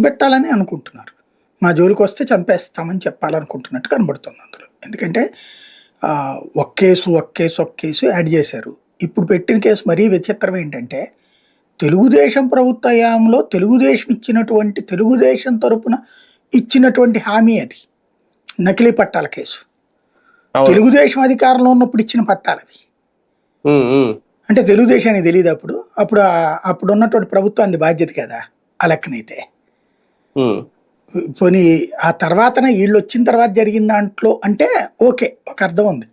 పెట్టాలని అనుకుంటున్నారు. మా జోలికొస్తే చంపేస్తామని చెప్పాలనుకుంటున్నట్టు కనబడుతుంది అందులో. ఎందుకంటే ఒక కేసు యాడ్ చేశారు. ఇప్పుడు పెట్టిన కేసు మరీ విచిత్రం ఏంటంటే, తెలుగుదేశం ప్రభుత్వ హయాంలో తెలుగుదేశం తరపున ఇచ్చినటువంటి హామీ అది. నకిలీ పట్టాల కేసు. తెలుగుదేశం అధికారంలో ఉన్నప్పుడు ఇచ్చిన పట్టాలవి. అంటే తెలుగుదేశానికి తెలియదు అప్పుడు ఉన్నటువంటి ప్రభుత్వానికి బాధ్యత కదా ఆ లెక్కనైతే. పోనీ ఆ తర్వాతన వీళ్ళు వచ్చిన తర్వాత జరిగిన దాంట్లో అంటే ఓకే, ఒక అర్థం ఉంది.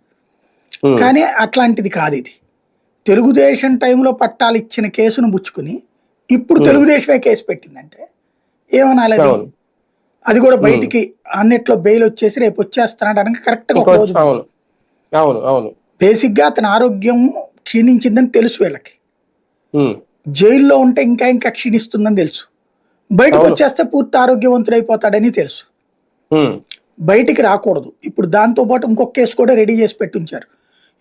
కానీ అట్లాంటిది కాదు ఇది. తెలుగుదేశం టైంలో పట్టాలు ఇచ్చిన కేసును పుచ్చుకుని ఇప్పుడు తెలుగుదేశమే కేసు పెట్టిందంటే ఏమనాలి? అది కూడా బయటికి అన్నిట్లో బెయిల్ వచ్చేసి రేపు వచ్చేస్తున్నాడు అనగా కరెక్ట్ గా ఒక రోజు. బేసిక్ గా అతని ఆరోగ్యం క్షీణించిందని తెలుసు వీళ్ళకి. జైల్లో ఉంటే ఇంకా క్షీణిస్తుందని తెలుసు. బయటకు వచ్చేస్తే పూర్తి ఆరోగ్యవంతుడైపోతాడని తెలుసు. బయటికి రాకూడదు. ఇప్పుడు దాంతో పాటు ఇంకొక కేసు కూడా రెడీ చేసి పెట్టుంచారు.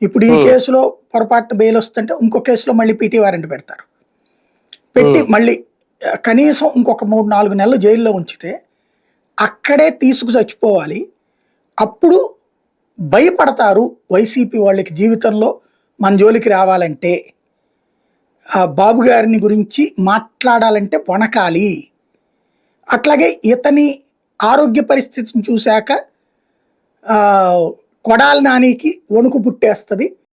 ఇప్పుడు ఈ కేసులో పొరపాటున బెయిల్ వస్తుంటే ఇంకొక కేసులో మళ్ళీ పీటీ వారెంట్ పెడతారు. పెట్టి మళ్ళీ కనీసం ఇంకొక 3-4 నెలలు జైల్లో ఉంచితే అక్కడే తీసుకు చచ్చిపోవాలి. అప్పుడు భయపడతారు వైసీపీ వాళ్ళకి. జీవితంలో మన జోలికి రావాలంటే, బాబు గారిని గురించి మాట్లాడాలంటే వణకాలి. అట్లాగే ఇతని ఆరోగ్య పరిస్థితిని చూశాక కొడాలి నానికి వణుకు పుట్టేస్తుంది.